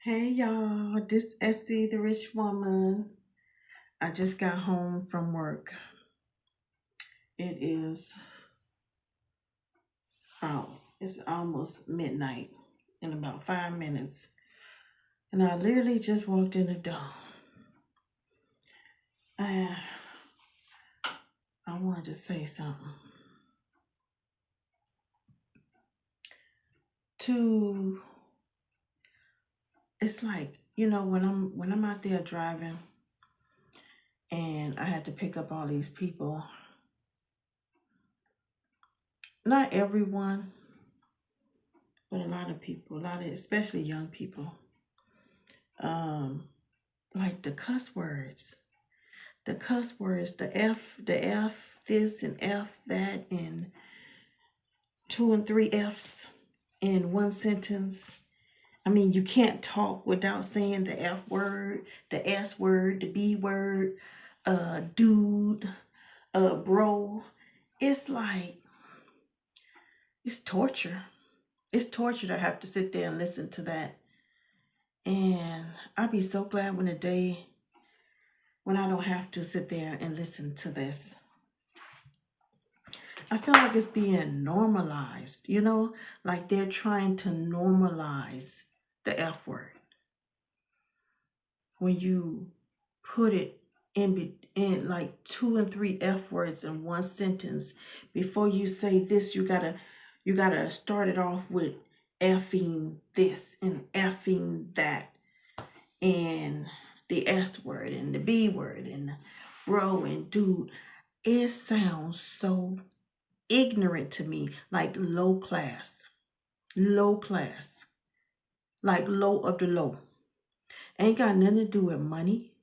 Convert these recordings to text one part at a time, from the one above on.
Hey y'all, this Essie the Rich Woman. I just got home from work. It is it's almost midnight in about 5 minutes. And I literally just walked in the door. And I wanted to say something. To It's like, when I'm out there driving and I had to pick up all these people. Not everyone, but a lot of people, especially young people. Like the cuss words. The F this and F that, and two and three F's in one sentence. I mean, you can't talk without saying the F word, the S word, the B word, dude, bro. It's like, it's torture. It's torture to have to sit there and listen to that. And I'll be so glad when the day when I don't have to sit there and listen to this. I feel like it's being normalized, like they're trying to normalize the F word. When you put it in like two and three F words in one sentence, before you say this, you gotta start it off with effing this and effing that, and the S word and the B word and the bro and dude. It sounds so ignorant to me, like low class, like low of the low. Ain't got nothing to do with money.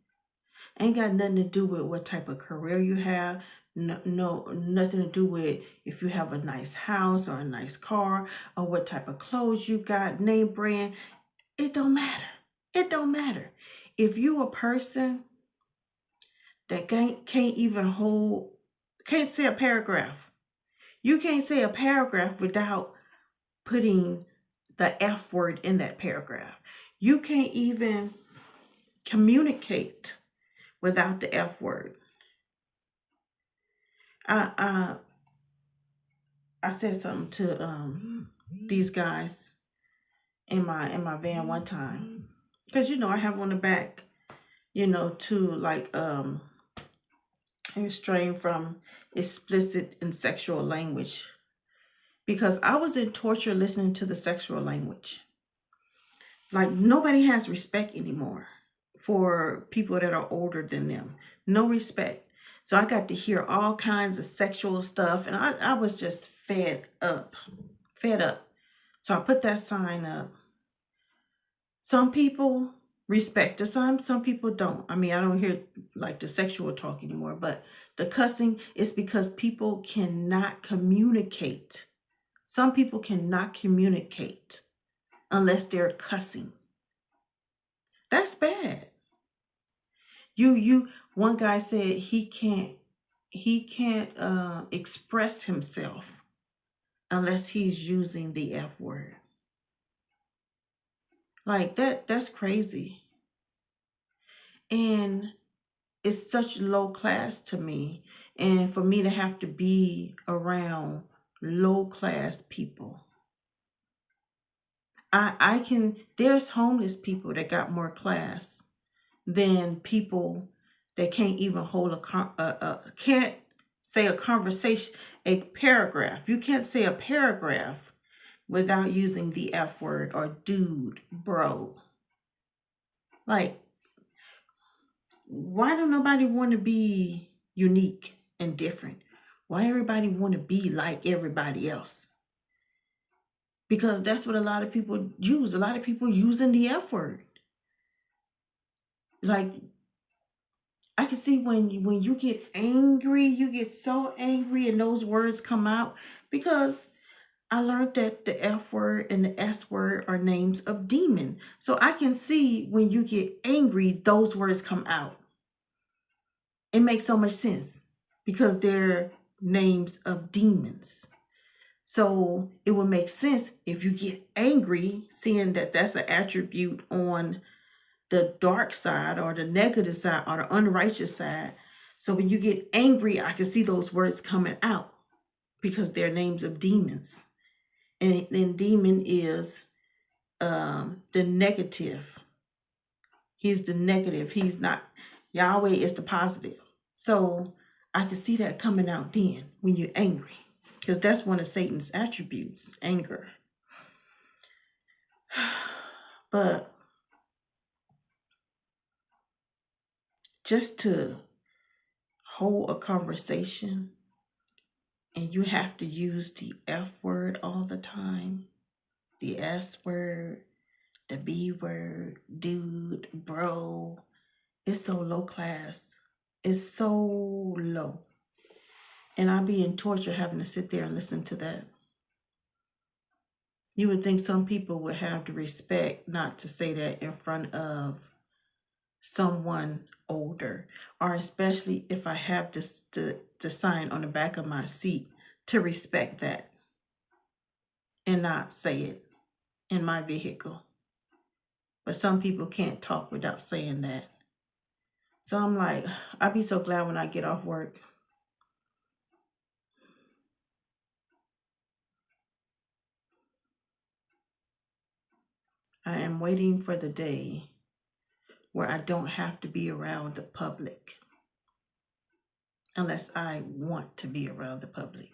Ain't got nothing to do with what type of career you have. No, nothing to do with if you have a nice house or a nice car or what type of clothes you got, name brand. It don't matter. It don't matter. If you a person that can't say a paragraph. You can't say a paragraph without putting the F word in that paragraph. You can't even communicate without the F word. I I said something to these guys in my van one time, because I have on the back, to like restrain from explicit and sexual language, because I was in torture listening to the sexual language. Like, nobody has respect anymore for people that are older than them. No respect. So I got to hear all kinds of sexual stuff, and I was just fed up. Fed up. So I put that sign up. Some people respect the sign, some people don't. I mean, I don't hear like the sexual talk anymore, but the cussing is because people cannot communicate. Some people cannot communicate unless they're cussing. That's bad. One guy said he can't express himself unless he's using the F word. Like that's crazy. And it's such low class to me. And for me to have to be around low class people. There's homeless people that got more class than people that can't even hold can't say a conversation, a paragraph. You can't say a paragraph without using the F word or dude, bro. Like, why don't nobody want to be unique and different? Why everybody want to be like everybody else? Because that's what a lot of people use. A lot of people using the F word. Like, I can see when you get angry, you get so angry and those words come out, because I learned that the F word and the S word are names of demon. So I can see when you get angry, those words come out. It makes so much sense because they're names of demons. So it would make sense if you get angry, seeing that that's an attribute on the dark side or the negative side or the unrighteous side. So when you get angry, I can see those words coming out because they're names of demons. And then demon is the negative. He's the negative. He's not. Yahweh is the positive. So I can see that coming out then when you're angry. Because that's one of Satan's attributes, anger. But just to hold a conversation and you have to use the F word all the time, the S word, the B word, dude, bro, it's so low class. It's so low. And I'd be in torture having to sit there and listen to that. You would think some people would have the respect not to say that in front of someone older, or especially if I have this the sign on the back of my seat to respect that and not say it in my vehicle. But some people can't talk without saying that. So I'm like, I'd be so glad when I get off work. I am waiting for the day where I don't have to be around the public unless I want to be around the public.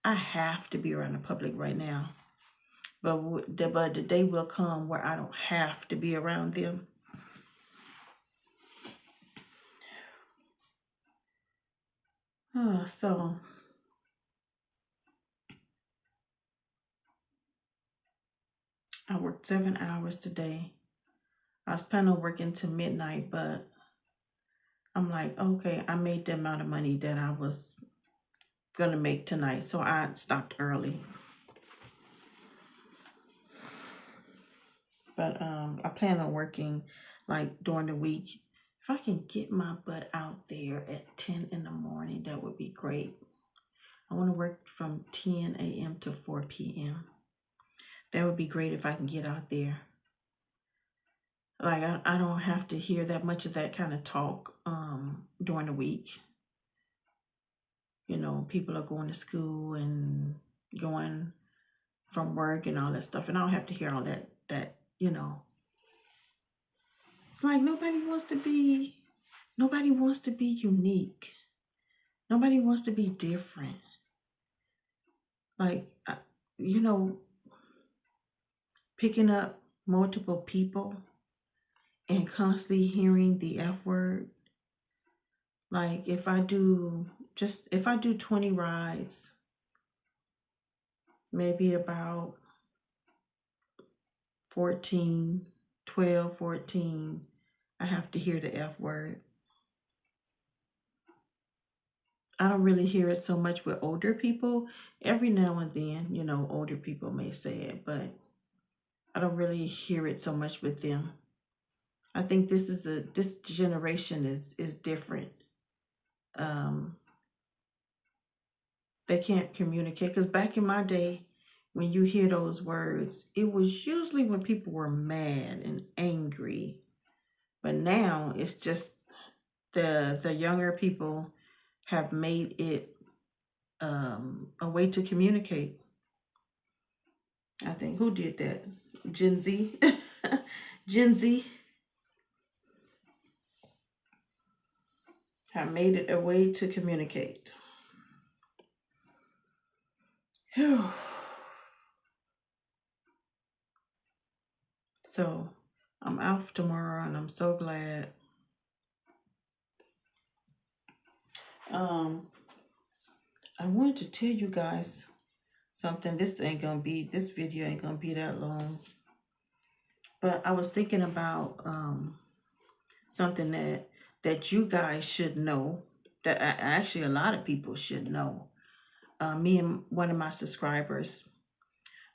I have to be around the public right now. But the day will come where I don't have to be around them. So I worked 7 hours today. I was planning on working till midnight, but I'm like, okay, I made the amount of money that I was going to make tonight. So I stopped early. But I plan on working like during the week. If I can get my butt out there at 10 in the morning, that would be great. I want to work from 10 a.m. to 4 p.m. That would be great if I can get out there. Like, I don't have to hear that much of that kind of talk during the week. You know, people are going to school and going from work and all that stuff. And I don't have to hear all that, you know. It's like nobody wants to be unique. Nobody wants to be different. Like, you know, picking up multiple people and constantly hearing the F word. Like if I do 20 rides, maybe about 14, 12, 14, I have to hear the F word. I don't really hear it so much with older people. Every now and then, you know, older people may say it, but I don't really hear it so much with them. I think this generation is different. They can't communicate, because back in my day, when you hear those words, it was usually when people were mad and angry. But now it's just the younger people have made it a way to communicate. I think, who did that? Gen Z. Gen Z have made it a way to communicate. So I'm off tomorrow and I'm so glad. I wanted to tell you guys something. This video ain't gonna be that long. But I was thinking about something that you guys should know, that actually a lot of people should know. Me and one of my subscribers,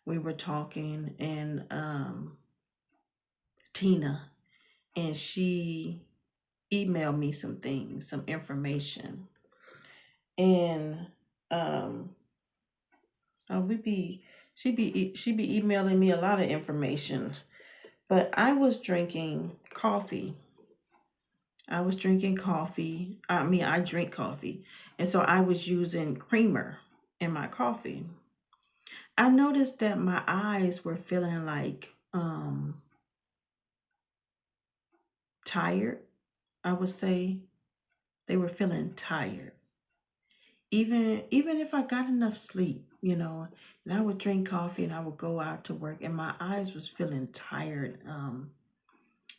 we were talking, and Tina, and she emailed me some things, some information. And we be she be emailing me a lot of information. But I was drinking coffee. I was drinking coffee. I mean, I drink coffee. And so I was using creamer in my coffee. I noticed that my eyes were feeling like tired. I would say they were feeling tired. Even if I got enough sleep, and I would drink coffee and I would go out to work and my eyes was feeling tired.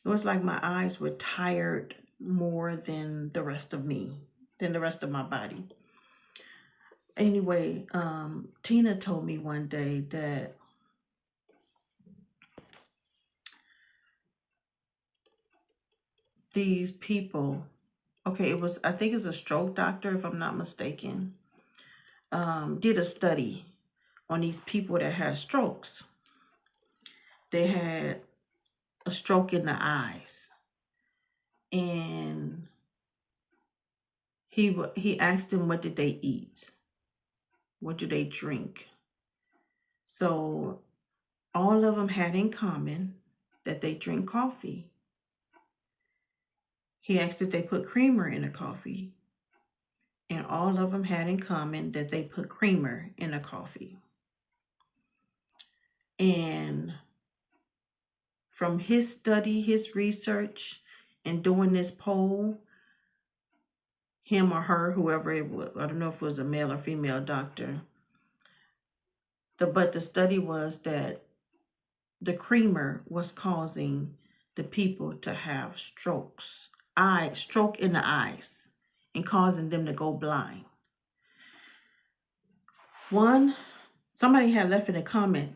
It was like my eyes were tired more than the rest of me, than the rest of my body. Anyway, Tina told me one day that these people, okay, I think it's a stroke doctor, if I'm not mistaken, did a study on these people that had strokes. They had a stroke in the eyes, and he asked them what did they eat, what do they drink. So all of them had in common that they drink coffee. He asked if they put creamer in the coffee, and all of them had in common that they put creamer in the coffee. And from his study, his research, and doing this poll, him or her, whoever it was, I don't know if it was a male or female doctor, but the study was that the creamer was causing the people to have strokes, stroke in the eyes, and causing them to go blind. Somebody had left in the comment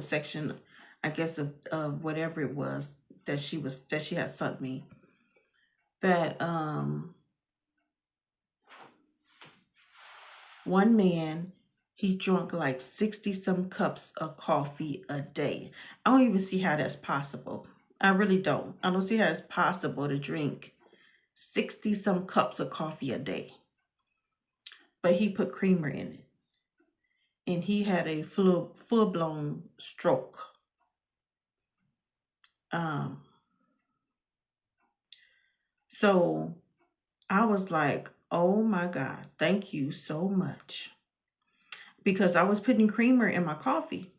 section, I guess of whatever it was that she had sent me, that one man, he drunk like 60 some cups of coffee a day. I don't even see how that's possible. I really don't. I don't see how it's possible to drink 60 some cups of coffee a day. But he put creamer in it. And he had a full-blown stroke. So I was like, oh my God, thank you so much. Because I was putting creamer in my coffee.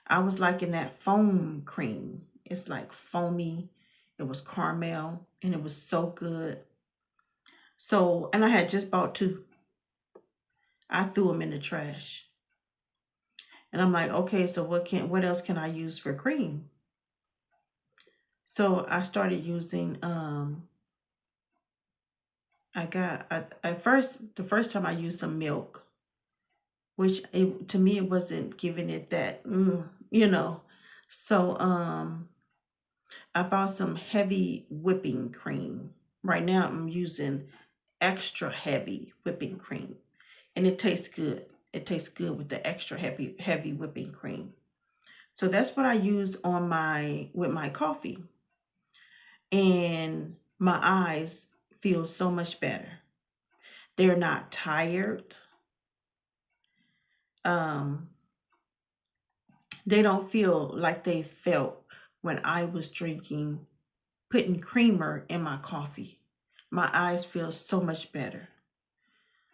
I was liking that foam cream. It's like foamy. It was caramel and it was so good. So, and I had just bought 2. I threw them in the trash. And I'm like, okay, so what else can I use for cream? So I started using, the first time I used some milk, which to me, it wasn't giving it that, So I bought some heavy whipping cream. Right now I'm using extra heavy whipping cream, and it tastes good. It tastes good with the extra heavy whipping cream. So that's what I use with my coffee. And my eyes feel so much better. They're not tired. They don't feel like they felt when I was putting creamer in my coffee. My eyes feel so much better.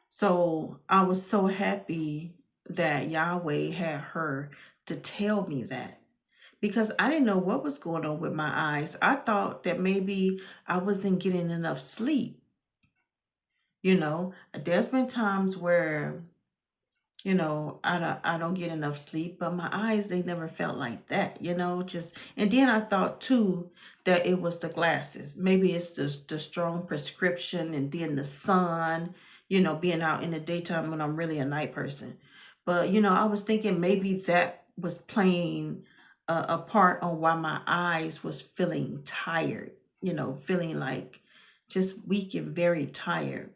So I was so happy that Yahweh had her to tell me that, because I didn't know what was going on with my eyes. I thought that maybe I wasn't getting enough sleep. There's been times where I don't get enough sleep, but my eyes, they never felt like that, and then I thought too that it was the glasses. Maybe it's the strong prescription and then the sun, being out in the daytime when I'm really a night person. But, I was thinking maybe that was playing a part on why my eyes was feeling tired, feeling like just weak and very tired.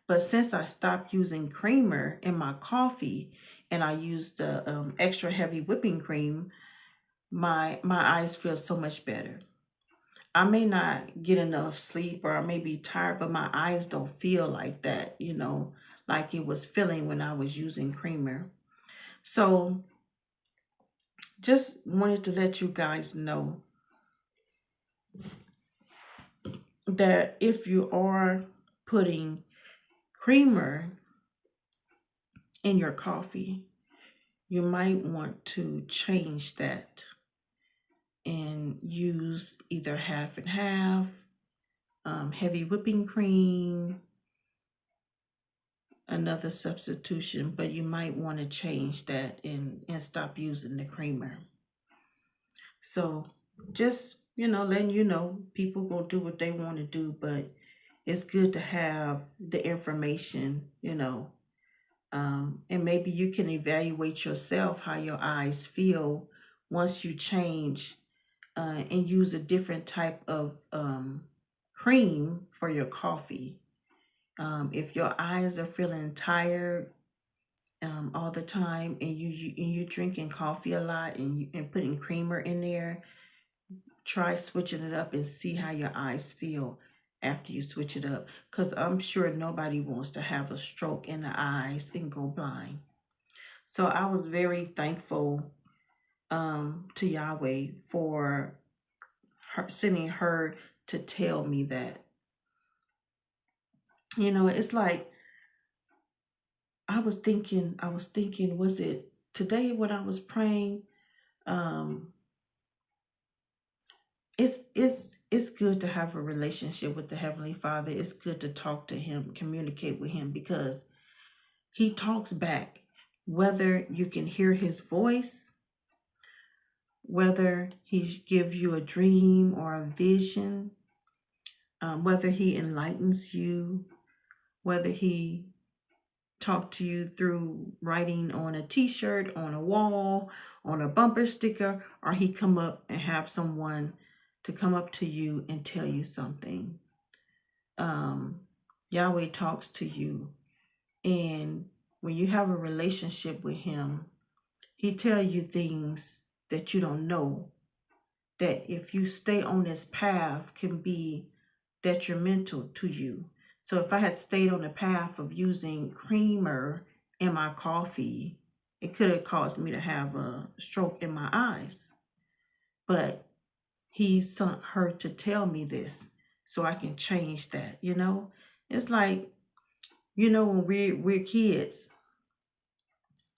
But since I stopped using creamer in my coffee and I used the extra heavy whipping cream, my eyes feel so much better. I may not get enough sleep or I may be tired, but my eyes don't feel like that, like it was feeling when I was using creamer. So just wanted to let you guys know that if you are putting creamer in your coffee, you might want to change that and use either half and half, heavy whipping cream, another substitution, but you might want to change that and stop using the creamer. So just, letting you know, people gonna do what they want to do, but it's good to have the information, and maybe you can evaluate yourself how your eyes feel once you change and use a different type of cream for your coffee. If your eyes are feeling tired all the time, and you drinking coffee a lot, and putting creamer in there, try switching it up and see how your eyes feel after you switch it up. Because I'm sure nobody wants to have a stroke in the eyes and go blind. So I was very thankful to Yahweh for sending her to tell me that. It's like I was thinking, was it today when I was praying? It's good to have a relationship with the Heavenly Father. It's good to talk to Him, communicate with Him, because He talks back. Whether you can hear His voice, whether He gives you a dream or a vision, whether He enlightens you, whether He talk to you through writing on a t-shirt, on a wall, on a bumper sticker, or He come up and have someone to come up to you and tell you something. Yahweh talks to you, and when you have a relationship with Him, He tell you things that you don't know, that if you stay on this path can be detrimental to you. So if I had stayed on the path of using creamer in my coffee, it could have caused me to have a stroke in my eyes. But He sent her to tell me this so I can change that, It's like, when we're kids,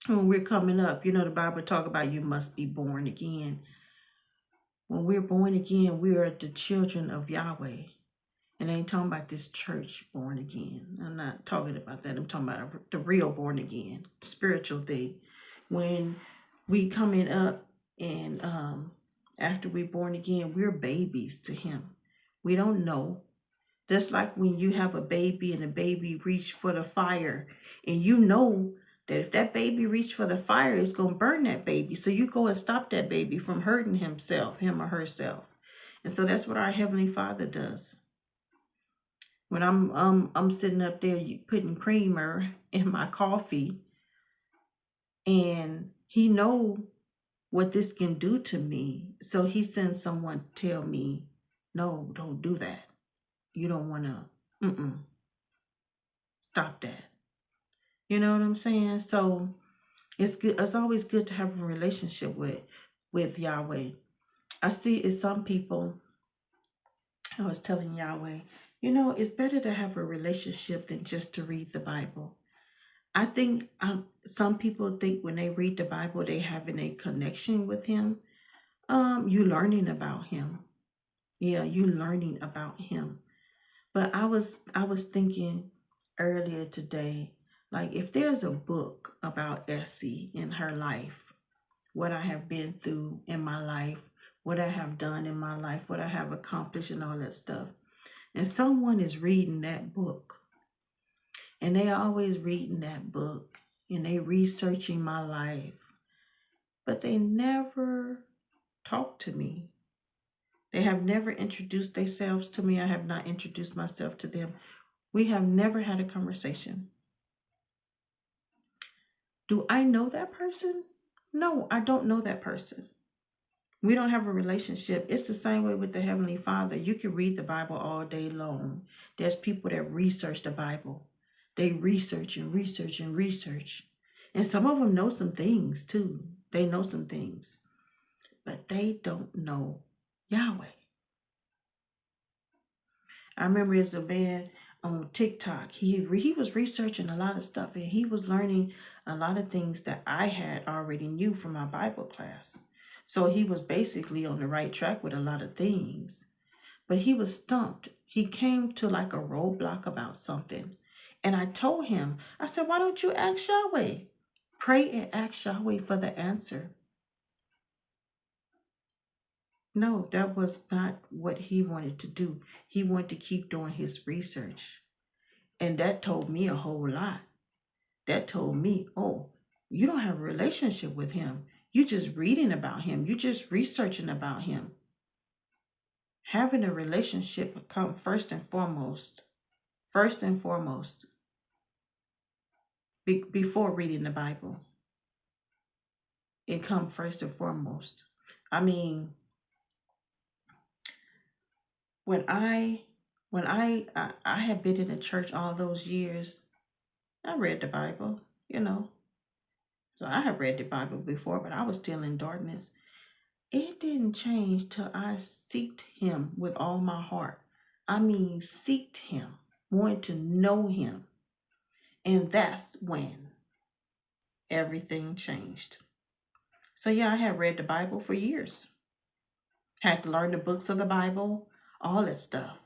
when we're coming up, the Bible talk about you must be born again. When we're born again, we are the children of Yahweh. And I ain't talking about this church born again. I'm not talking about that. I'm talking about the real born again, spiritual thing. When we coming up and after we born again, we're babies to Him. We don't know. Just like when you have a baby and the baby reach for the fire, and you know that if that baby reach for the fire, it's going to burn that baby. So you go and stop that baby from hurting him or herself. And so that's what our Heavenly Father does. When I'm sitting up there putting creamer in my coffee, and He know what this can do to me, so He sends someone to tell me, no, don't do that. You don't want to, stop that. You know what I'm saying? So it's good. It's always good to have a relationship with Yahweh. I see it's some people. I was telling Yahweh, it's better to have a relationship than just to read the Bible. I think some people think when they read the Bible, they having a connection with Him. You learning about Him. Yeah, you learning about Him. But I was thinking earlier today, like if there's a book about Essie in her life, what I have been through in my life, what I have done in my life, what I have accomplished and all that stuff, and someone is reading that book, and they always reading that book, and they researching my life, but they never talk to me. They have never introduced themselves to me. I have not introduced myself to them. We have never had a conversation. Do I know that person? No, I don't know that person. We don't have a relationship. It's the same way with the Heavenly Father. You can read the Bible all day long. There's people that research the Bible. They research and research and research. And some of them know some things too. They know some things, but they don't know Yahweh. I remember as a man on TikTok, he was researching a lot of stuff and he was learning a lot of things that I had already knew from my Bible class. So he was basically on the right track with a lot of things, but he was stumped. He came to like a roadblock about something. And I told him, I said, why don't you ask Yahweh? Pray and ask Yahweh for the answer. No, that was not what he wanted to do. He wanted to keep doing his research. And that told me a whole lot. That told me, oh, you don't have a relationship with him. You're just reading about him. You're just researching about him. Having a relationship come first and foremost. First and foremost. Before reading the Bible. It comes first and foremost. I mean, when I had been in the church all those years, I read the Bible, you know. So I had read the Bible before, but I was still in darkness. It didn't change till I seeked him with all my heart. I mean, seeked him, wanted to know him. And that's when everything changed. So yeah, I had read the Bible for years. Had to learn the books of the Bible, all that stuff.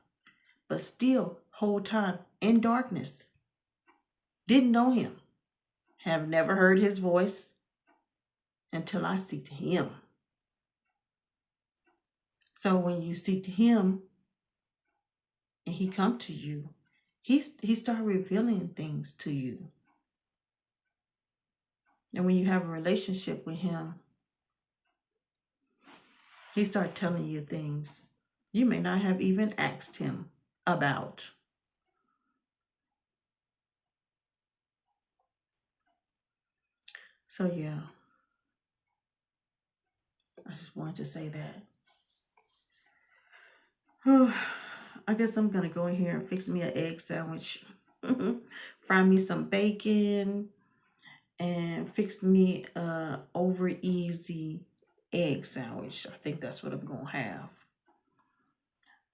But still, whole time in darkness. Didn't know him. Have never heard his voice until I seeked him. So when you seek him and he come to you, he start revealing things to you. And when you have a relationship with him, he start telling you things you may not have even asked him about. So yeah, I just wanted to say that. I guess I'm gonna go in here and fix me an egg sandwich. Fry me some bacon and fix me a over easy egg sandwich. I think that's what I'm gonna have.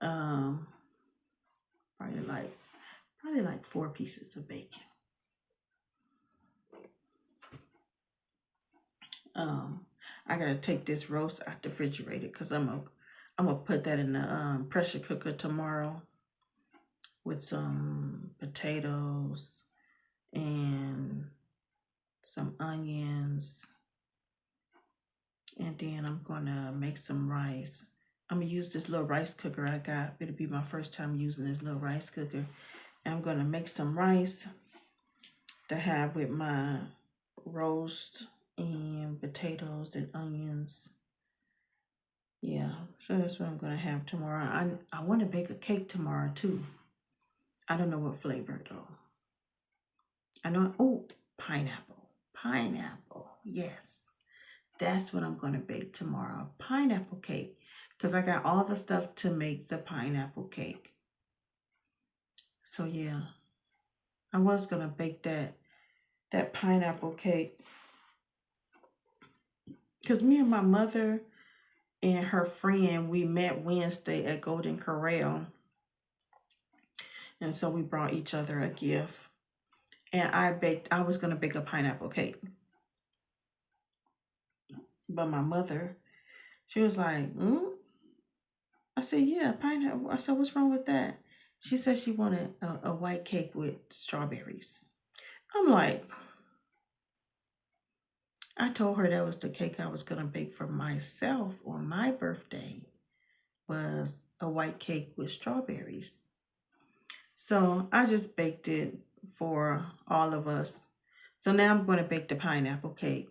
Um, probably like 4 pieces of bacon. I gotta take this roast out the refrigerator because I'm gonna put that in the pressure cooker tomorrow with some potatoes and some onions, and then I'm gonna make some rice. I'm gonna use this little rice cooker I got. It'll be my first time using this little rice cooker. And I'm gonna make some rice to have with my roast and potatoes and onions. Yeah, so that's what I'm gonna have tomorrow. I want to bake a cake tomorrow too. I don't know what flavor though. I know, oh, pineapple. Pineapple, yes. That's what I'm gonna bake tomorrow. Pineapple cake. Because I got all the stuff to make the pineapple cake. So yeah, I was gonna bake that pineapple cake. Because me and my mother and her friend, we met Wednesday at Golden Corral. And so we brought each other a gift. And I was going to bake a pineapple cake. But my mother, she was like, I said, yeah, pineapple. I said, what's wrong with that? She said she wanted a white cake with strawberries. I'm like, I told her that was the cake I was going to bake for myself on my birthday, was a white cake with strawberries. So I just baked it for all of us. So now I'm going to bake the pineapple cake.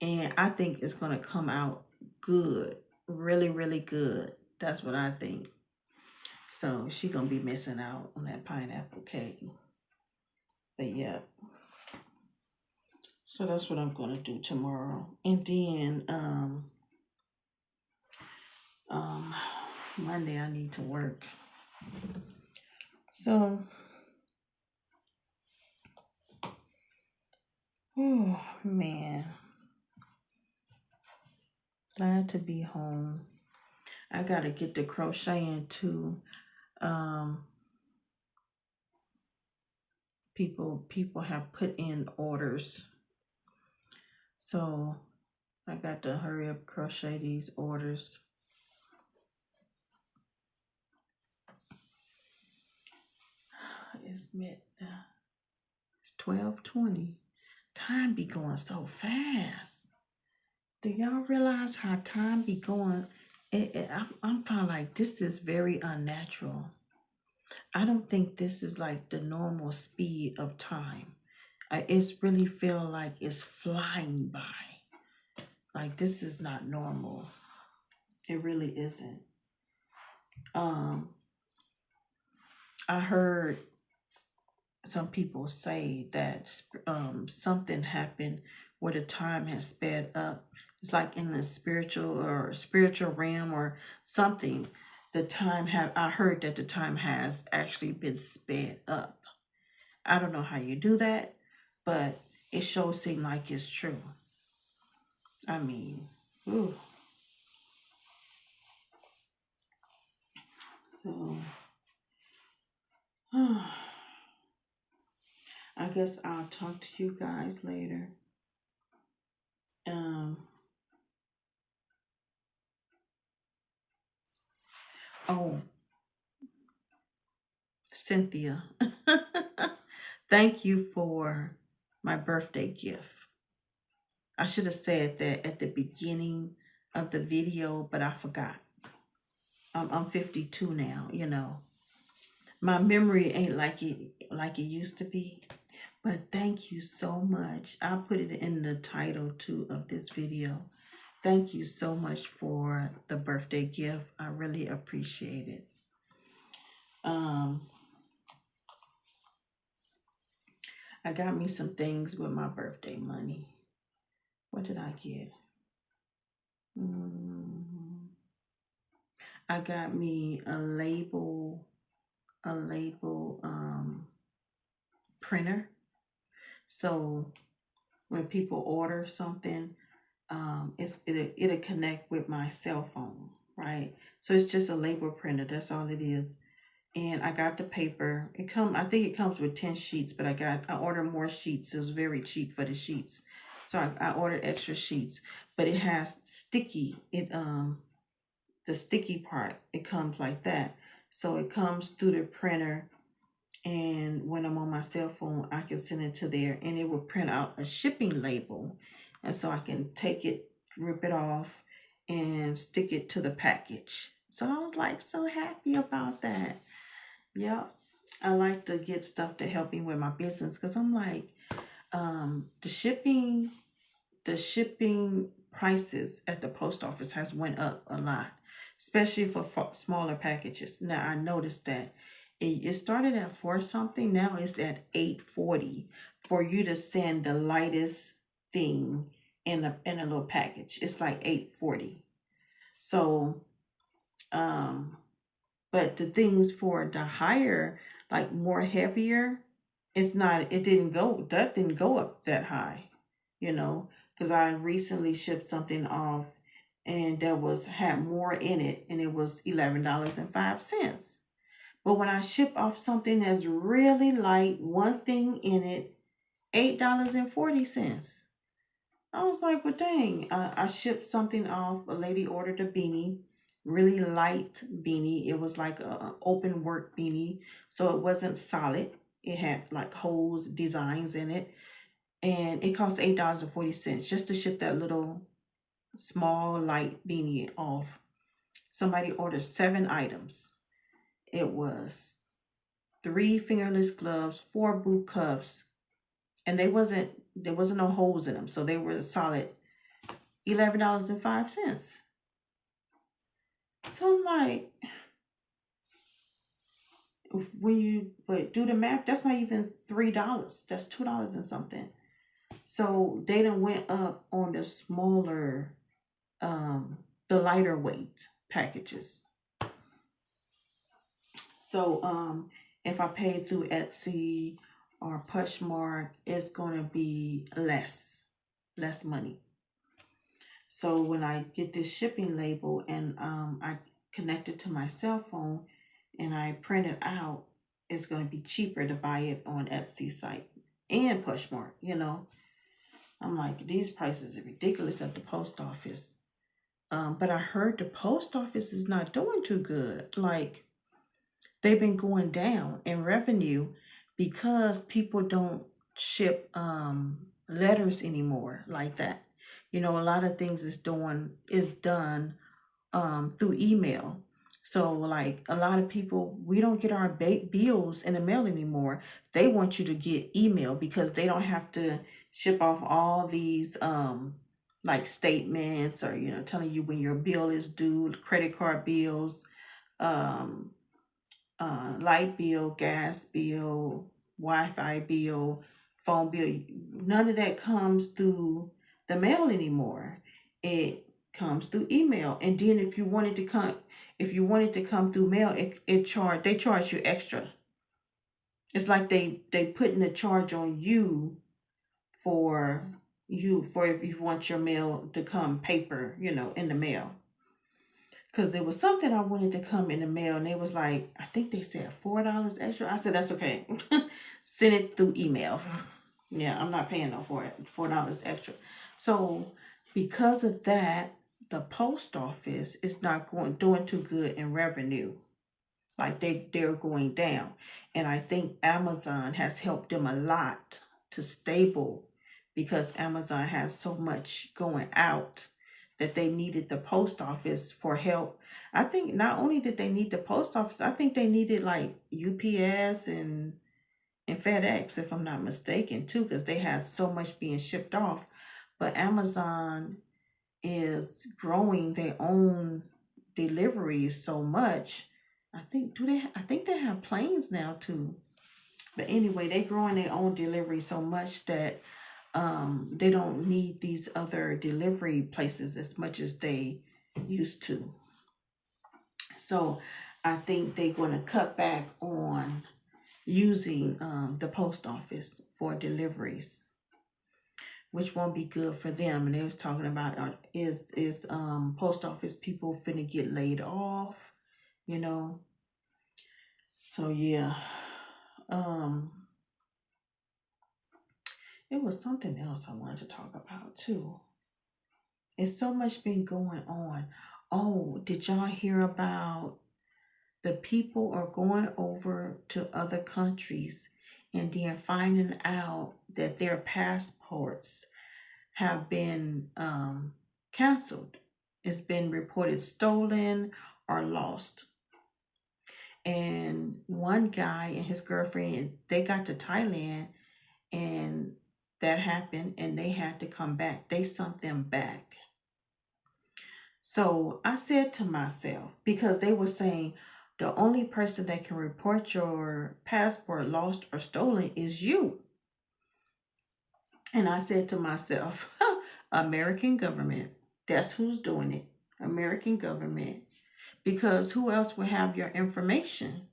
And I think it's going to come out good. Really, really good. That's what I think. So she's going to be missing out on that pineapple cake. But yeah. So that's what I'm going to do tomorrow. And then Monday I need to work. So Oh man, glad to be home. I gotta get to crocheting too. Um, people have put in orders, so I got to hurry up crochet these orders. It's mid. It's 12:20. Time be going so fast. Do y'all realize how time be going? I'm kind of like, this is very unnatural. I don't think this is like the normal speed of time. It's really feel like it's flying by. Like this is not normal. It really isn't. Um, I heard some people say that something happened where the time has sped up. It's like in the spiritual realm or something. The time have I heard that the time has actually been sped up. I don't know how you do that, but it sure seems like it's true. I mean, ooh. So I guess I'll talk to you guys later. Um oh, Cynthia. Thank you for my birthday gift. I should have said that at the beginning of the video, but I forgot. I'm 52 now, you know. My memory ain't like it used to be. But thank you so much. I'll put it in the title too of this video. Thank you so much for the birthday gift. I really appreciate it. Um, I got me some things with my birthday money. What did I get? Mm, I got me a label printer. So when people order something, it'll connect with my cell phone, right? So it's just a label printer. That's all it is. And I got the paper. I think it comes with 10 sheets, but I ordered more sheets. It was very cheap for the sheets. So I ordered extra sheets, but it has the sticky part, it comes like that. So it comes through the printer, and when I'm on my cell phone, I can send it to there and it will print out a shipping label. And so I can take it, rip it off, and stick it to the package. So I was like so happy about that. Yep. I like to get stuff to help me with my business because I'm like, the shipping prices at the post office has went up a lot, especially for smaller packages. Now I noticed that it started at 4 something. Now it's at 8.40 for you to send the lightest thing in a little package. It's like 8.40. So but the things for the higher, like more heavier, that didn't go up that high, you know, because I recently shipped something off and had more in it and it was $11.05. But when I ship off something that's really light, one thing in it, $8.40. I was like, well, dang. I shipped something off. A lady ordered a beanie, really light beanie. It was like a open work beanie, so it wasn't solid. It had like holes, designs in it, and it cost $8.40 just to ship that little small light beanie off. Somebody ordered 7 items. It was 3 fingerless gloves, 4 boot cuffs, and there wasn't no holes in them, so they were solid $11.05. So I'm like, when you do the math, that's not even $3. That's $2 and something. So they done went up on the smaller, the lighter weight packages. So if I pay through Etsy or Pushmark, it's going to be less money. So when I get this shipping label and I connect it to my cell phone and I print it out, it's going to be cheaper to buy it on Etsy site and Pushmark. I'm like, these prices are ridiculous at the post office. But I heard the post office is not doing too good. Like, they've been going down in revenue because people don't ship letters anymore like that. A lot of things is done through email. So like a lot of people, we don't get our bills in the mail anymore. They want you to get email because they don't have to ship off all these like statements or telling you when your bill is due, credit card bills, um light bill, gas bill, Wi-Fi bill, phone bill. None of that comes through the mail anymore. It comes through email. And then if you wanted to come through mail, they charge you extra. It's like they putting a charge on you for for if you want your mail to come paper, in the mail. Because there was something I wanted to come in the mail, and they was like, I think they said $4 extra. I said, that's okay. Send it through email. Yeah, I'm not paying no for it. $4 extra. So because of that, the post office is not doing too good in revenue. Like they're going down. And I think Amazon has helped them a lot to stable because Amazon has so much going out that they needed the post office for help. I think not only did they need the post office, I think they needed like UPS and FedEx, if I'm not mistaken, too, because they had so much being shipped off. But Amazon is growing their own deliveries so much. I think they have planes now too. But anyway, they're growing their own delivery so much that they don't need these other delivery places as much as they used to. So I think they're going to cut back on using the post office for deliveries, which won't be good for them. And they was talking about is post office people finna get laid off, you know. So yeah, um, it was something else I wanted to talk about too. It's so much been going on. Oh, did y'all hear about the people are going over to other countries and then finding out that their passports have been canceled? It's been reported stolen or lost. And one guy and his girlfriend, they got to Thailand and that happened and they had to come back. They sent them back. So I said to myself, because they were saying the only person that can report your passport lost or stolen is you. And I said to myself, American government, that's who's doing it. American government. Because who else will have your information?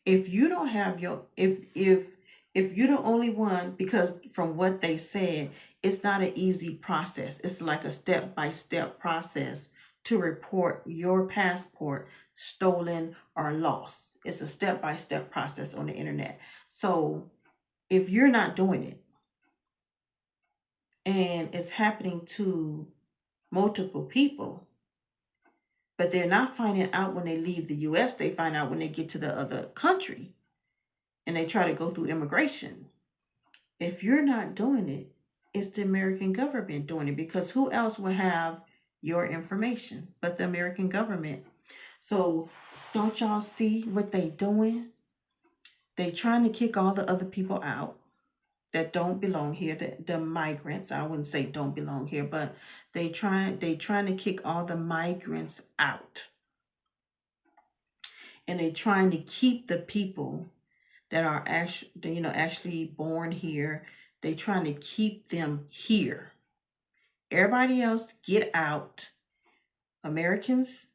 If you don't have if you're the only one, because from what they said, it's not an easy process. It's like a step-by-step process to report your passport stolen or lost. It's a step-by-step process on the internet. So if you're not doing it and it's happening to multiple people, but they're not finding out when they leave the US, they find out when they get to the other country and they try to go through immigration. If you're not doing it, it's the American government doing it, because who else will have your information but the American government? So don't y'all see what they doing? They trying to kick all the other people out that don't belong here. The migrants, I wouldn't say don't belong here, but they trying to kick all the migrants out. And they trying to keep the people that are actually born here. They trying to keep them here. Everybody else get out. Americans,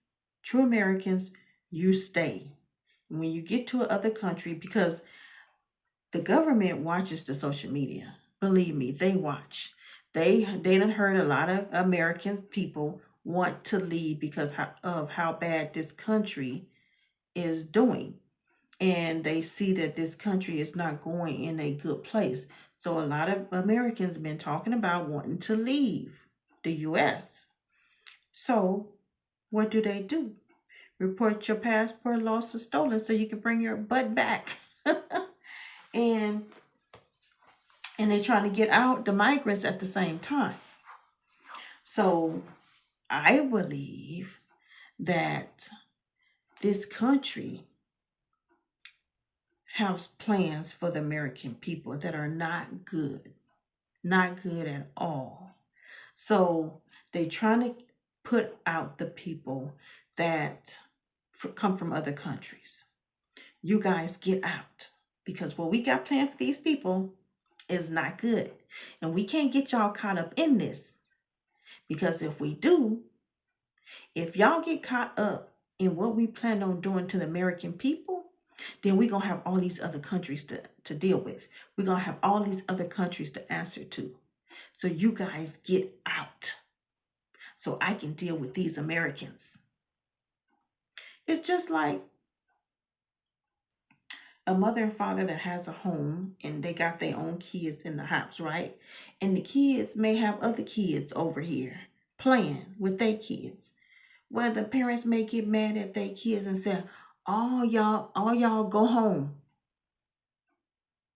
true Americans, you stay. When you get to another country, because The government watches the social media. Believe me, they watch. They done heard a lot of American people want to leave because of how bad this country is doing. And they see that this country is not going in a good place. So a lot of Americans have been talking about wanting to leave the US. So what do? Report your passport lost or stolen so you can bring your butt back. and and they're trying to get out the migrants at the same time. So I believe that this country has plans for the American people that are not good at all. So they trying to put out the people that come from other countries. You guys get out, because what we got planned for these people is not good. And we can't get y'all caught up in this, because if we do, if y'all get caught up in what we plan on doing to the American people, then we're going to have all these other countries to deal with. We're going to have all these other countries to answer to. So you guys get out so I can deal with these Americans. It's just like a mother and father that has a home and they got their own kids in the house, right? And the kids may have other kids over here playing with their kids. Well, the parents may get mad at their kids and say, all y'all go home,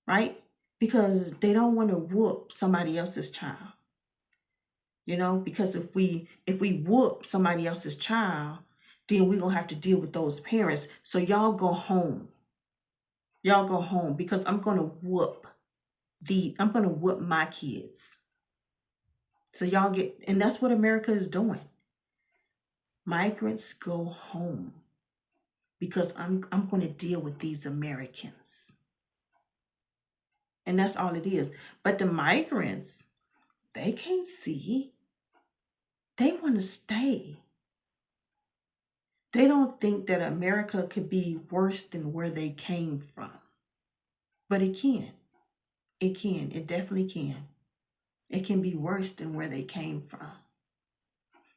right? Because they don't want to whoop somebody else's child. You know, because if we whoop somebody else's child, then we're gonna have to deal with those parents. So y'all go home. Y'all go home, because I'm gonna whoop my kids. So y'all get, and that's what America is doing. Migrants go home, because I'm going to deal with these Americans. And that's all it is. But the migrants, they can't see. They want to stay. They don't think that America could be worse than where they came from. But it can. It can. It definitely can. It can be worse than where they came from.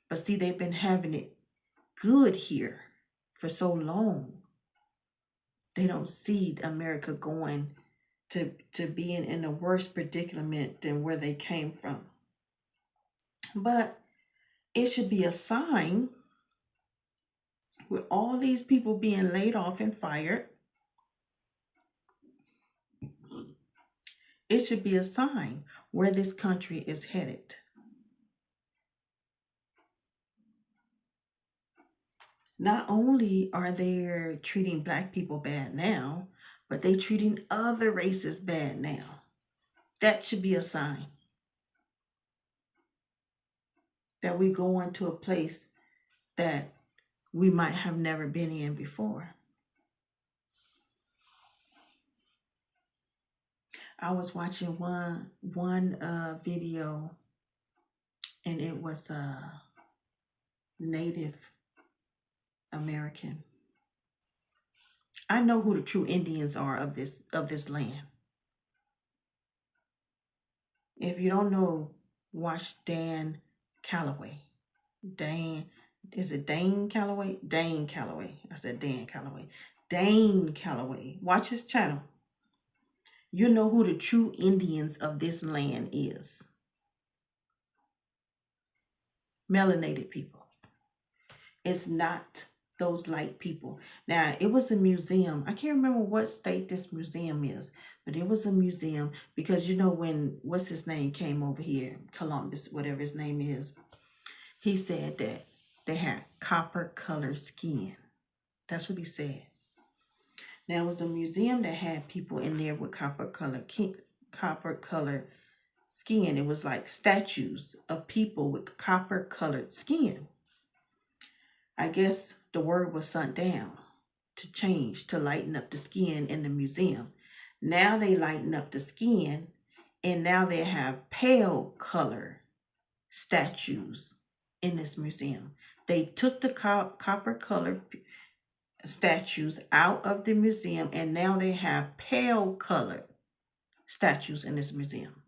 But see, they've been having it good here for so long. They don't see America going to being in a worse predicament than where they came from. But it should be a sign, with all these people being laid off and fired, it should be a sign where this country is headed. Not only are they treating Black people bad now, but they treating other races bad now. That should be a sign that we go into a place that we might have never been in before. I was watching one video, and it was a Native American. I know who the true Indians are of this land. If you don't know, watch Dan Calloway. Is it Dane Calloway? Dane Calloway. I said Dan Calloway. Dane Calloway. Watch his channel. You know who the true Indians of this land is. Melanated people. It's not those light people. Now, it was a museum. I can't remember what state this museum is, but it was a museum because, you know, when, what's his name, came over here, Columbus, whatever his name is, he said that they had copper colored skin. That's what he said. Now, it was a museum that had people in there with copper colored skin. It was like statues of people with copper colored skin. I guess the word was sent down to change, to lighten up the skin in the museum. Now they lighten up the skin, and now they have pale color statues in this museum. They took the copper colored statues out of the museum, and now they have pale colored statues in this museum.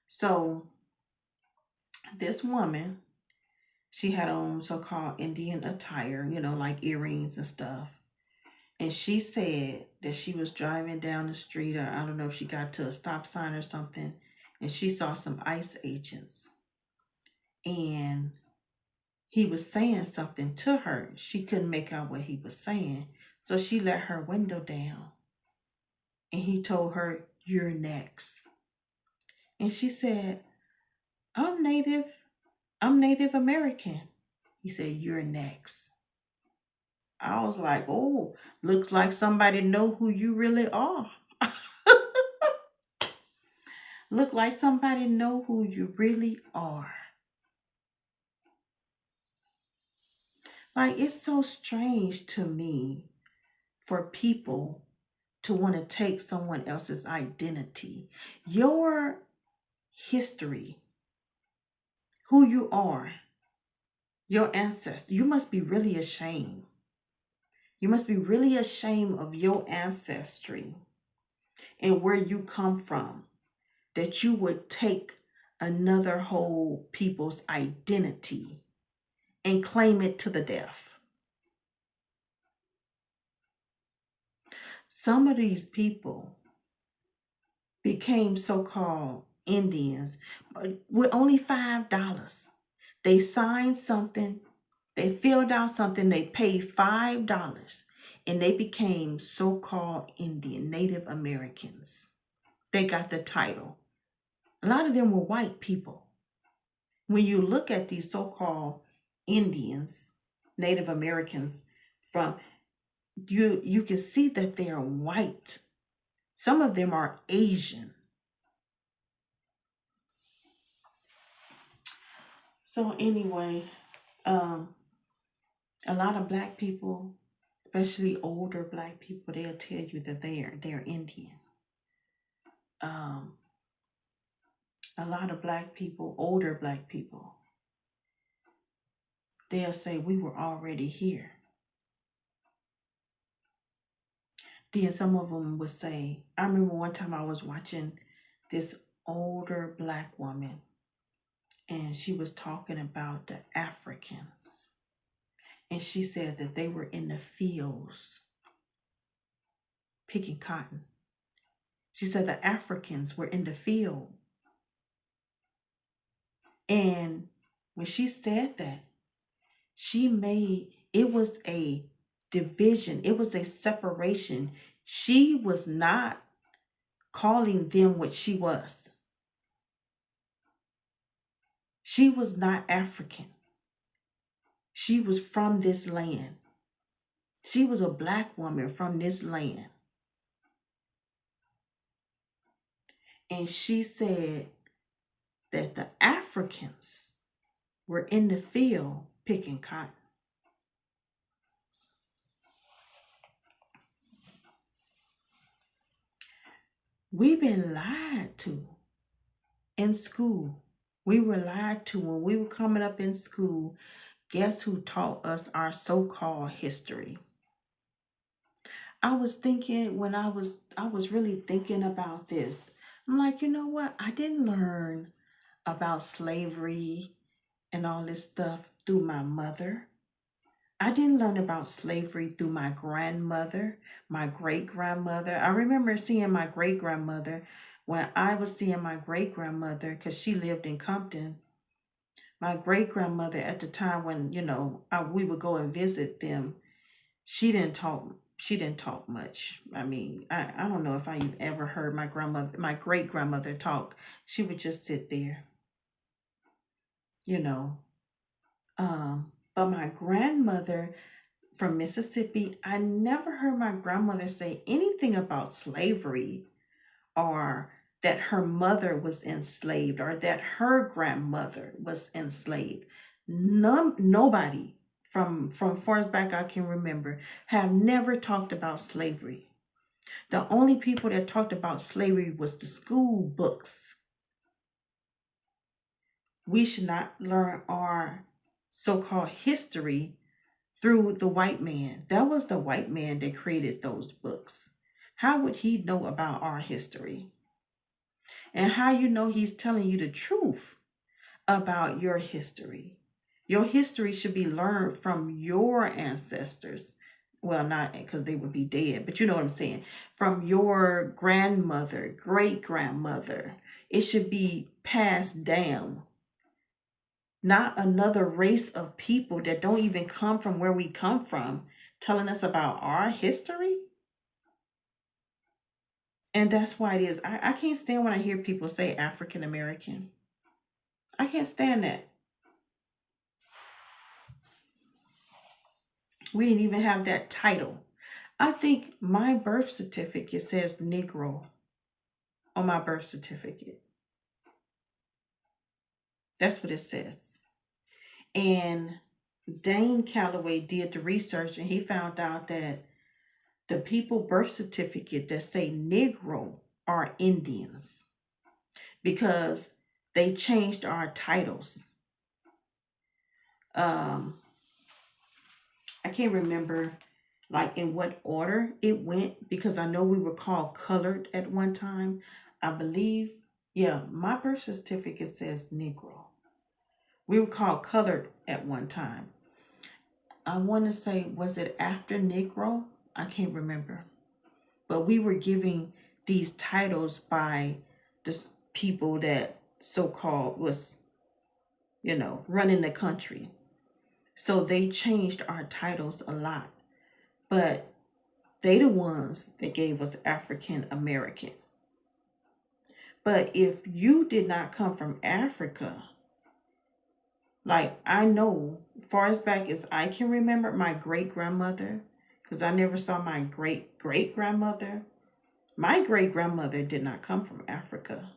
So this woman, she had on so-called Indian attire, like earrings and stuff. And she said that she was driving down the street, or I don't know if she got to a stop sign or something, and she saw some ICE agents. And he was saying something to her. She couldn't make out what he was saying. So she let her window down. And he told her, "You're next." And she said, I'm Native American." He said, "You're next." I was like, oh, looks like somebody know who you really are. Look like somebody know who you really are. Like, it's so strange to me for people to want to take someone else's identity. Your history, who you are, your ancestors, you must be really ashamed. You must be really ashamed of your ancestry and where you come from, that you would take another whole people's identity and claim it to the death. Some of these people became so-called Indians with only $5. They signed something, they filled out something, they paid $5, and they became so-called Indian, Native Americans. They got the title. A lot of them were white people. When you look at these so-called Indians, Native Americans, from you can see that they are white. Some of them are Asian. So anyway, a lot of black people, especially older black people, they'll tell you that they're Indian. A lot of black people, older black people, they'll say we were already here. Then some of them would say, I remember one time I was watching this older black woman, and she was talking about the Africans. And she said that they were in the fields picking cotton. She said the Africans were in the field. And when she said that, it was a division, it was a separation. She was not calling them what she was. She was not African. She was from this land. She was a black woman from this land. And she said that the Africans were in the field picking cotton. We've been lied to in school. We were lied to when we were coming up in school. Guess who taught us our so-called history? I was thinking when I was really thinking about this. I'm like, you know what? I didn't learn about slavery and all this stuff through my mother. I didn't learn about slavery through my grandmother, my great-grandmother. I remember seeing my great-grandmother when I was seeing my great-grandmother, because she lived in Compton. My great-grandmother at the time when, we would go and visit them, she didn't talk much. I mean, I don't know if I ever heard my great-grandmother talk. She would just sit there, you know. But my grandmother from Mississippi, I never heard my grandmother say anything about slavery, or that her mother was enslaved, or that her grandmother was enslaved. Nobody from far as back I can remember have never talked about slavery. The only people that talked about slavery was the school books. We should not learn our so-called history through the white man. That was the white man that created those books. How would he know about our history? And how you know he's telling you the truth about your history? Your history should be learned from your ancestors. Well, not because they would be dead, but you know what I'm saying. From your grandmother, great grandmother. It should be passed down. Not another race of people that don't even come from where we come from telling us about our history. And that's why it is. I can't stand when I hear people say African American. I can't stand that. We didn't even have that title. I think my birth certificate says Negro on my birth certificate. That's what it says. And Dane Calloway did the research and he found out that the people birth certificate that say Negro are Indians because they changed our titles. I can't remember like in what order it went because I know we were called colored at one time. I believe, yeah, my birth certificate says Negro. We were called colored at one time. I want to say, was it after Negro? I can't remember. But we were giving these titles by the people that so-called was, running the country. So they changed our titles a lot. But they the ones that gave us African American. But if you did not come from Africa, like I know, far as back as I can remember, my great grandmother, because I never saw my great great grandmother. My great grandmother did not come from Africa.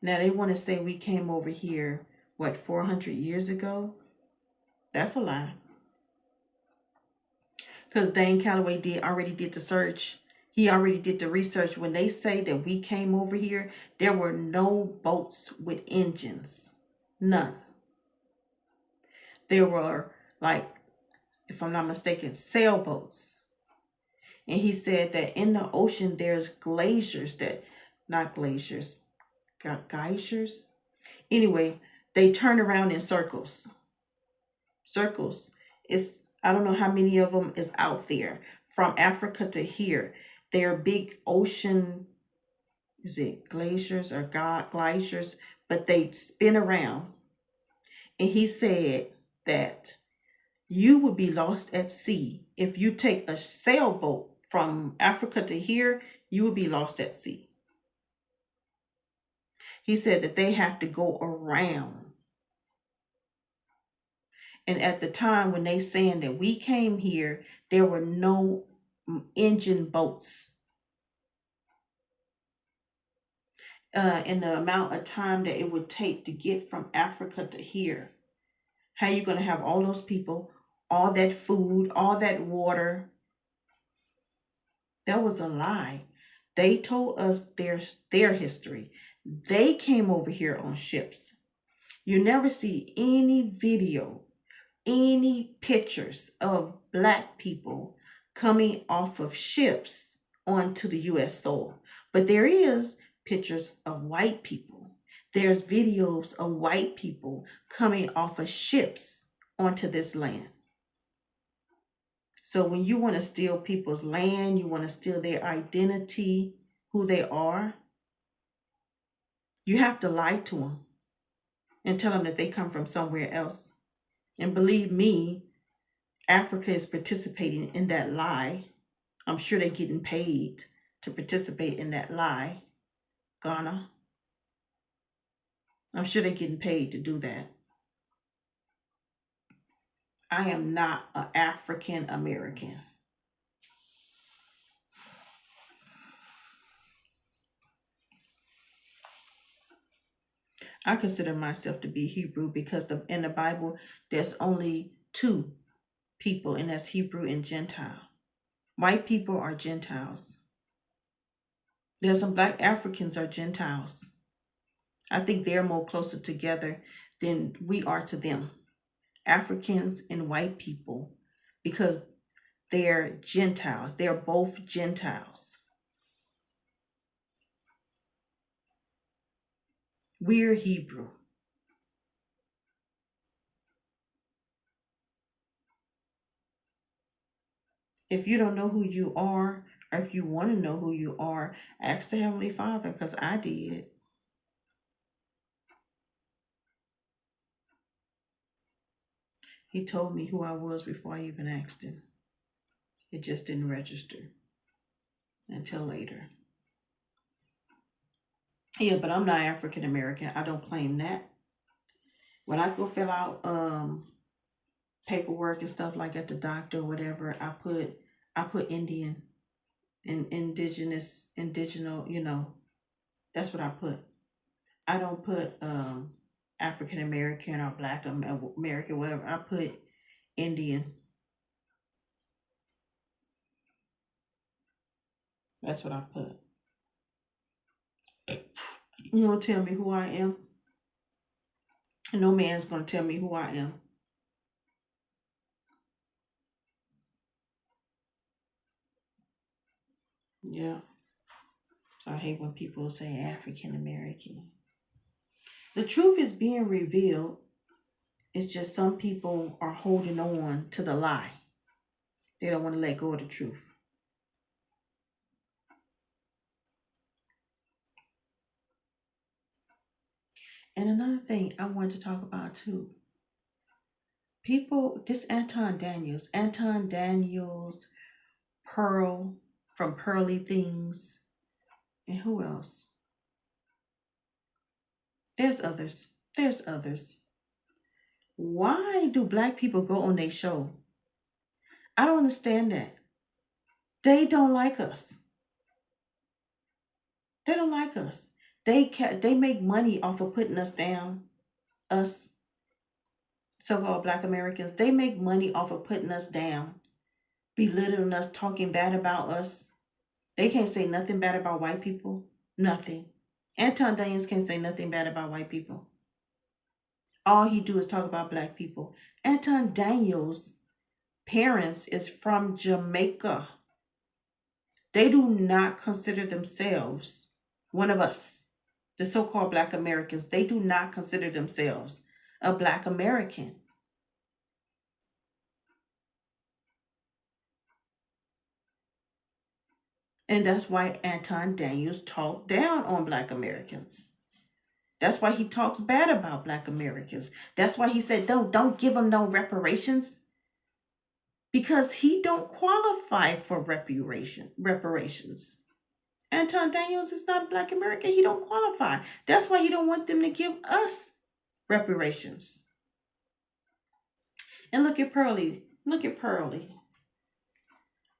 Now they want to say we came over here, 400 years ago? That's a lie. Because Dane Calloway already did the search. He already did the research. When they say that we came over here, there were no boats with engines. None. There were, like, if I'm not mistaken, sailboats. And he said that in the ocean, there's glaciers not glaciers, geysers. Anyway, they turn around in circles. Circles. I don't know how many of them is out there from Africa to here. They're big ocean, is it glaciers or glaciers? But they spin around. And he said that you would be lost at sea. If you take a sailboat from Africa to here, you would be lost at sea. He said that they have to go around. And at the time when they saying that we came here, there were no engine boats. And the amount of time that it would take to get from Africa to here. How you going to have all those people, all that food, all that water? That was a lie. They told us their history. They came over here on ships. You never see any video, any pictures of Black people coming off of ships onto the U.S. soil. But there is pictures of white people. There's videos of white people coming off of ships onto this land. So when you want to steal people's land, you want to steal their identity, who they are, you have to lie to them and tell them that they come from somewhere else. And believe me, Africa is participating in that lie. I'm sure they're getting paid to participate in that lie. Ghana. I'm sure they're getting paid to do that. I am not an African American. I consider myself to be Hebrew because in the Bible, there's only two people, and that's Hebrew and Gentile. White people are Gentiles. There's some Black Africans are Gentiles. I think they're more closer together than we are to them. Africans and white people, because They're Gentiles. They're both Gentiles. We're Hebrew. If you don't know who you are, or if you want to know who you are, ask the Heavenly Father, because I did. He told me who I was before I even asked him. It just didn't register until later. Yeah, but I'm not African American. I don't claim that. When I go fill out paperwork and stuff like at the doctor or whatever, I put Indian and indigenous, that's what I put. I don't put African American or Black American, whatever. I put Indian. That's what I put. You don't tell me who I am. No man's gonna tell me who I am. Yeah. So I hate when people say African American. The truth is being revealed. It's just some people are holding on to the lie. They don't want to let go of the truth. And another thing I wanted to talk about too. People, this Anton Daniels, Pearl from Pearly Things, and who else? There's others. There's others. Why do black people go on their show? I don't understand that. They don't like us. They don't like us. They make money off of putting us down. Us so-called Black Americans, they make money off of putting us down, belittling us, talking bad about us. They can't say nothing bad about white people. Nothing. Anton Daniels can't say nothing bad about white people. All he do is talk about black people. Anton Daniels' parents is from Jamaica. They do not consider themselves one of us, the so-called Black Americans. They do not consider themselves a Black American. And that's why Anton Daniels talked down on Black Americans. That's why he talks bad about Black Americans. That's why he said, don't give them no reparations. Because he don't qualify for reparations. Anton Daniels is not a Black American. He don't qualify. That's why he don't want them to give us reparations. And look at Pearly. Look at Pearly.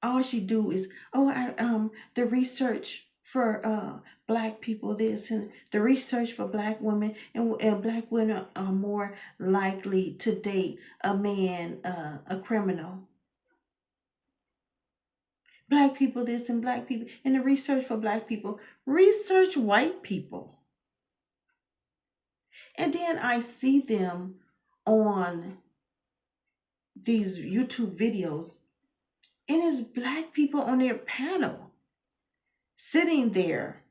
All she do is, the research for black people this, and the research for black women, and black women are more likely to date a man, a criminal. Black people this and black people, and the research for black people. Research white people. And then I see them on these YouTube videos, and it's black people on their panel sitting there,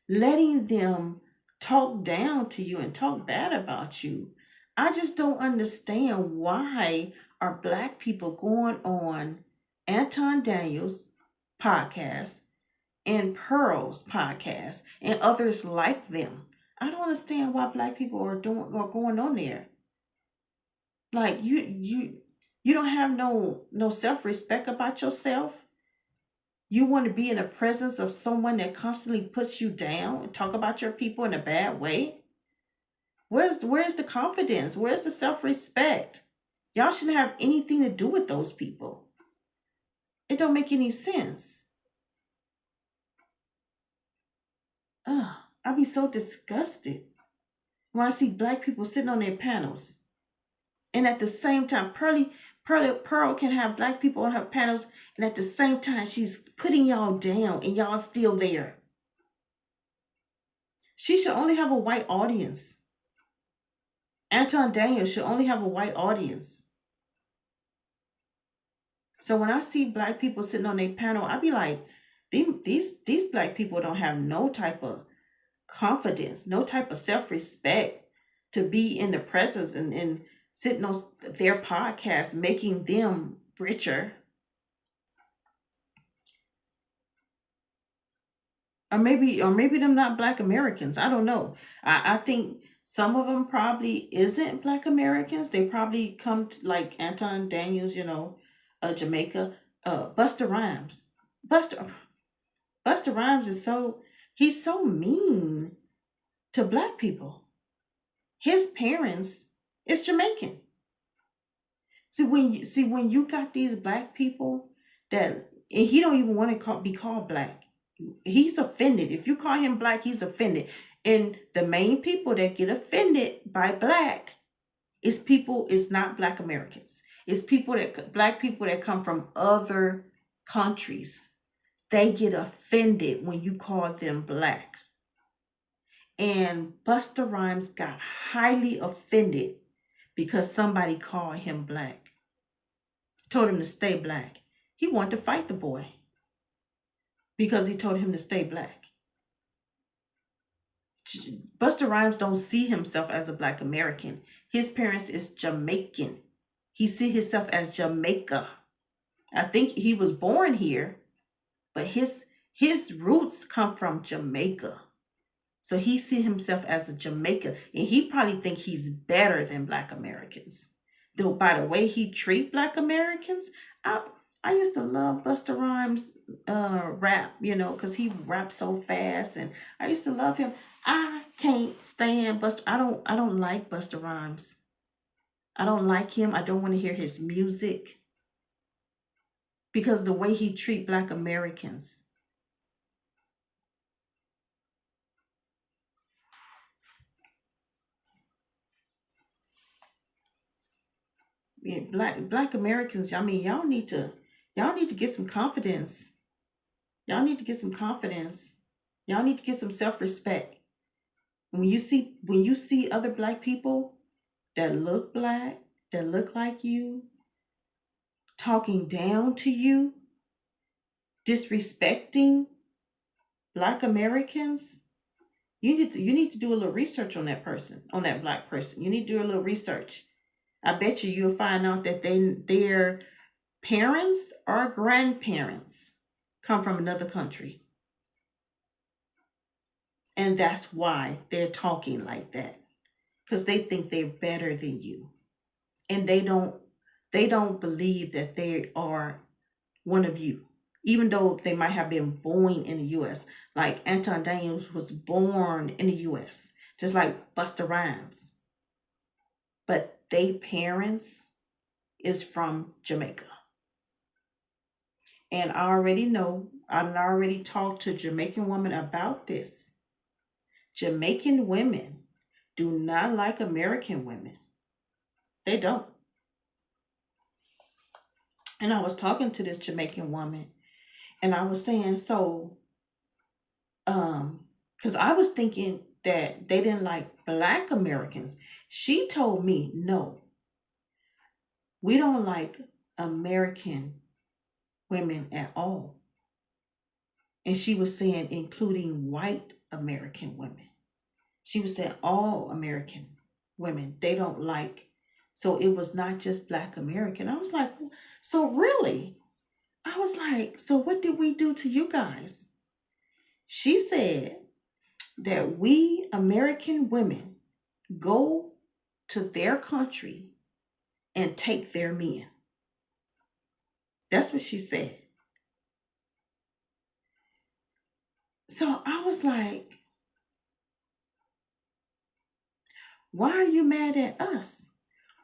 letting them talk down to you and talk bad about you. I just don't understand why are black people going on Anton Daniels' podcast and Pearl's podcast and others like them. I don't understand why black people are going on there. Like you don't have no self-respect about yourself. You want to be in the presence of someone that constantly puts you down and talk about your people in a bad way? Where's the confidence? Where's the self-respect? Y'all shouldn't have anything to do with those people. It don't make any sense. I'll be so disgusted when I see black people sitting on their panels. And at the same time, Pearl can have black people on her panels, and at the same time, she's putting y'all down, and y'all still there. She should only have a white audience. Anton Daniels should only have a white audience. So when I see black people sitting on a panel, I be like, these black people don't have no type of confidence, no type of self-respect to be in the presence and sitting on their podcast, making them richer. Or maybe them not black Americans. I don't know. I think some of them probably isn't black Americans. They probably come to, like Anton Daniels, Jamaica, Buster Rhymes. Buster Buster Rhymes is he's so mean to black people. His parents is Jamaican. See when you got these black people that, and he don't even want to be called black. He's offended. If you call him black, he's offended. And the main people that get offended by black is not black Americans. It's black people that come from other countries. They get offended when you call them black. And Busta Rhymes got highly offended because somebody called him black, told him to stay black. He wanted to fight the boy because he told him to stay black. Busta Rhymes don't see himself as a black American. His parents is Jamaican. He see himself as Jamaica. I think he was born here, but his roots come from Jamaica. So he see himself as a Jamaican, and he probably think he's better than black Americans. Though by the way he treat black Americans, I used to love Busta Rhymes rap, because he raps so fast, and I used to love him. I can't stand Busta. I don't like Busta Rhymes. I don't like him. I don't want to hear his music because the way he treat black Americans. Yeah, black Americans, I mean, y'all need to get some confidence. Y'all need to get some confidence. Y'all need to get some self-respect. When you see other black people that look black, that look like you, talking down to you, disrespecting black Americans, you need to do a little research on that person, on that black person. You need to do a little research. I bet you'll find out that their parents or grandparents come from another country. And that's why they're talking like that. Because they think they're better than you. And they don't believe that they are one of you. Even though they might have been born in the US. Like Anton Daniels was born in the US. Just like Busta Rhymes. But they parents is from Jamaica. And I already know, I've already talked to Jamaican women about this. Jamaican women do not like American women. They don't. And I was talking to this Jamaican woman and I was saying, so, because I was thinking that they didn't like black Americans. She told me, no, we don't like American women at all. And she was saying, including white American women. She was saying all American women, they don't like. So it was not just black American. I was like, so really? I was like, so what did we do to you guys? She said that we American women go to their country and take their men. That's what she said. So I was like, why are you mad at us?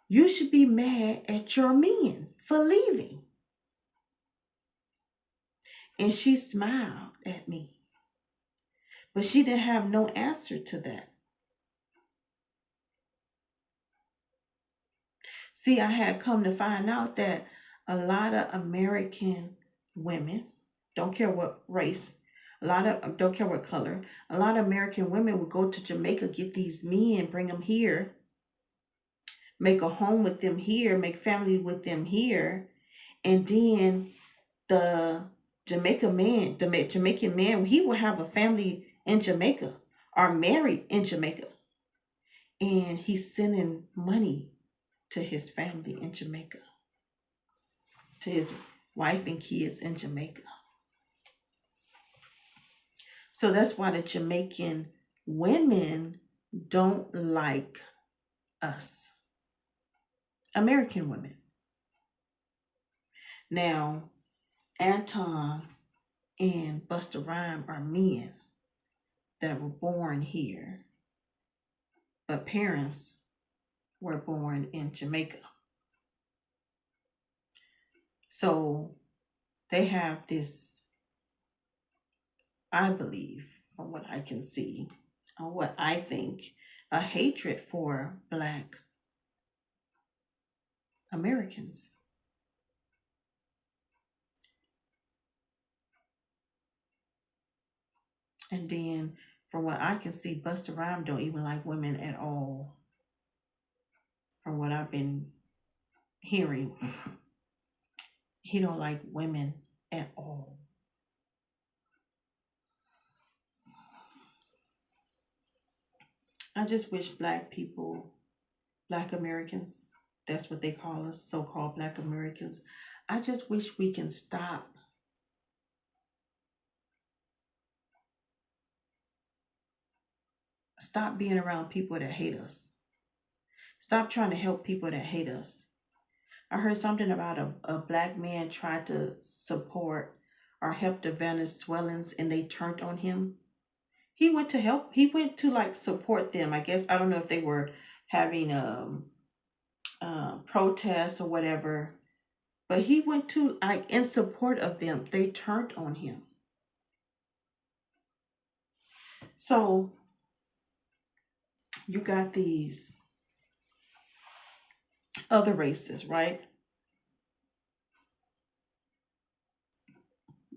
You should be mad at your men for leaving. And she smiled at me. But she didn't have no answer to that. See, I had come to find out that a lot of American women, don't care what race, don't care what color, a lot of American women would go to Jamaica, get these men, bring them here, make a home with them here, make family with them here, And then the Jamaican man, he will have a family in Jamaica or married in Jamaica. And he's sending money to his family in Jamaica, to his wife and kids in Jamaica. So that's why the Jamaican women don't like us, American women. Now, Anton and Buster Rhyme are men that were born here, but parents were born in Jamaica. So they have this, I believe, from what I can see, or what I think, a hatred for Black Americans. And then, from what I can see, Buster Rhyme don't even like women at all. From what I've been hearing, he don't like women at all. I just wish Black people, Black Americans, that's what they call us, so-called Black Americans. I just wish we can stop being around people that hate us. Stop trying to help people that hate us. I heard something about a Black man tried to support or help the Venezuelans and they turned on him. He went to help. He went to like support them. I guess I don't know if they were having protests or whatever, but he went to like in support of them. They turned on him. So you got these other races, right?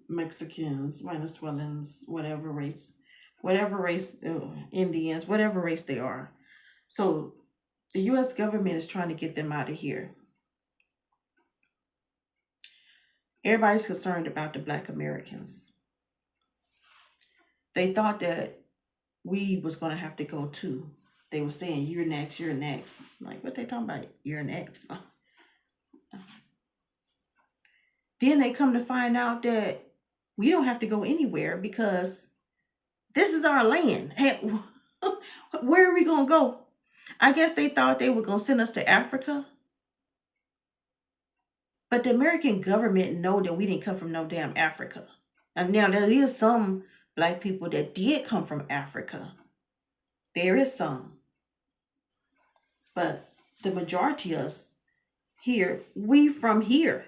Mexicans, Venezuelans, whatever race, Indians, whatever race they are. So the U.S. government is trying to get them out of here. Everybody's concerned about the Black Americans. They thought that we was going to have to go too. They were saying, you're next, you're next. Like, what they talking about? You're next. Then they come to find out that we don't have to go anywhere because this is our land. Hey, where are we going to go? I guess they thought they were going to send us to Africa. But the American government know that we didn't come from no damn Africa. And now there is some Black people that did come from Africa. There is some. But the majority of us here, we from here.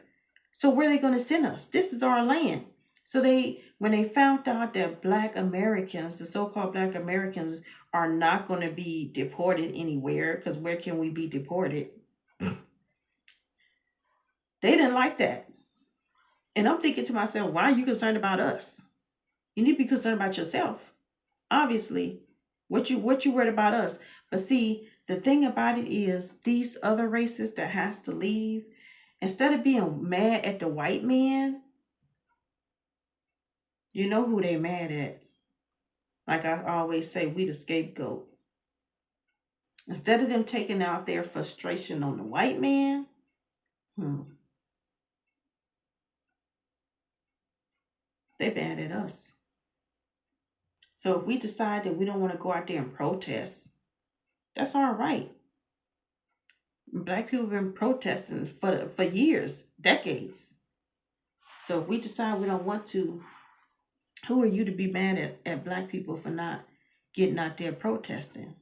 So where are they going to send us? This is our land. So when they found out that Black Americans, the so-called Black Americans, are not going to be deported anywhere, because where can we be deported? They didn't like that. And I'm thinking to myself, why are you concerned about us? You need to be concerned about yourself. Obviously, what you worried about us. But see, the thing about it is these other races that has to leave, instead of being mad at the white man, you know who they mad at. Like I always say, we the scapegoat. Instead of them taking out their frustration on the white man, they mad at us. So if we decide that we don't want to go out there and protest, that's all right. Black people have been protesting for years, decades. So if we decide we don't want to, who are you to be mad at Black people for not getting out there protesting?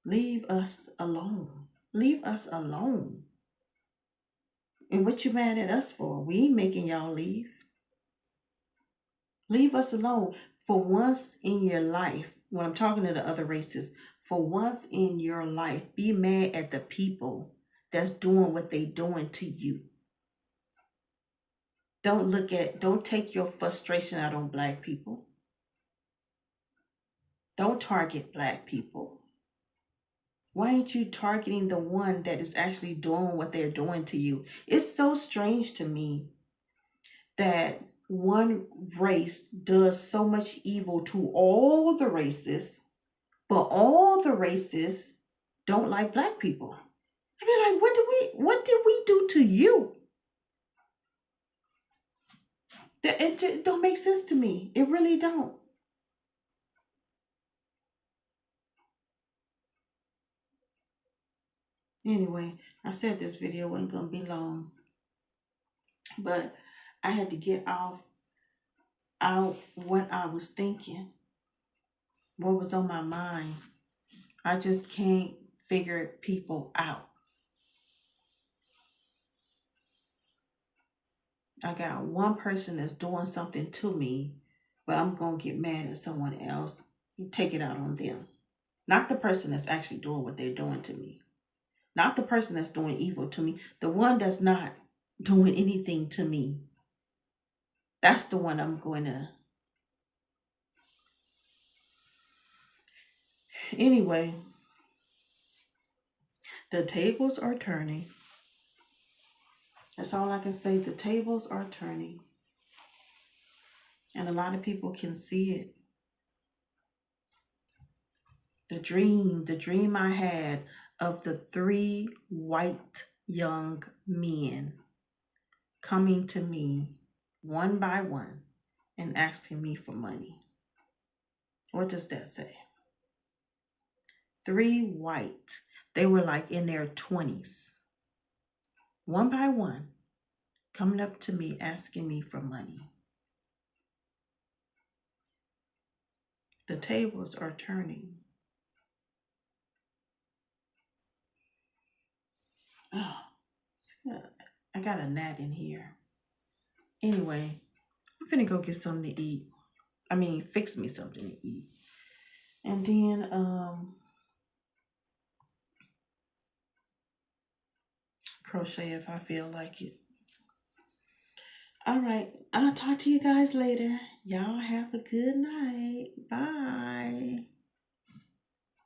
Leave us alone. Leave us alone. And what you mad at us for? We ain't making y'all leave. Leave us alone. For once in your life, when I'm talking to the other races, for once in your life, be mad at the people that's doing what they doing to you. Don't take your frustration out on Black people. Don't target Black people. Why ain't you targeting the one that is actually doing what they're doing to you? It's so strange to me that one race does so much evil to all the races, but all the races don't like black people. I mean, like, what did we do to you? It don't make sense to me. It really don't. Anyway, I said this video wasn't gonna be long, but I had to get out what I was thinking, what was on my mind. I just can't figure people out. I got one person that's doing something to me, but I'm gonna get mad at someone else and take it out on them. Not the person that's actually doing what they're doing to me. Not the person that's doing evil to me. The one that's not doing anything to me. That's the one I'm going to. Anyway, the tables are turning. That's all I can say. The tables are turning. And a lot of people can see it. The dream I had of the 3 white young men coming to me one by one and asking me for money. What does that say? 3 white. They were like in their 20s. One by one, coming up to me asking me for money. The tables are turning. Oh, I got a gnat in here. Anyway, I'm finna go get something to eat. I mean, fix me something to eat. And then crochet if I feel like it. All right, I'll talk to you guys later. Y'all have a good night. Bye.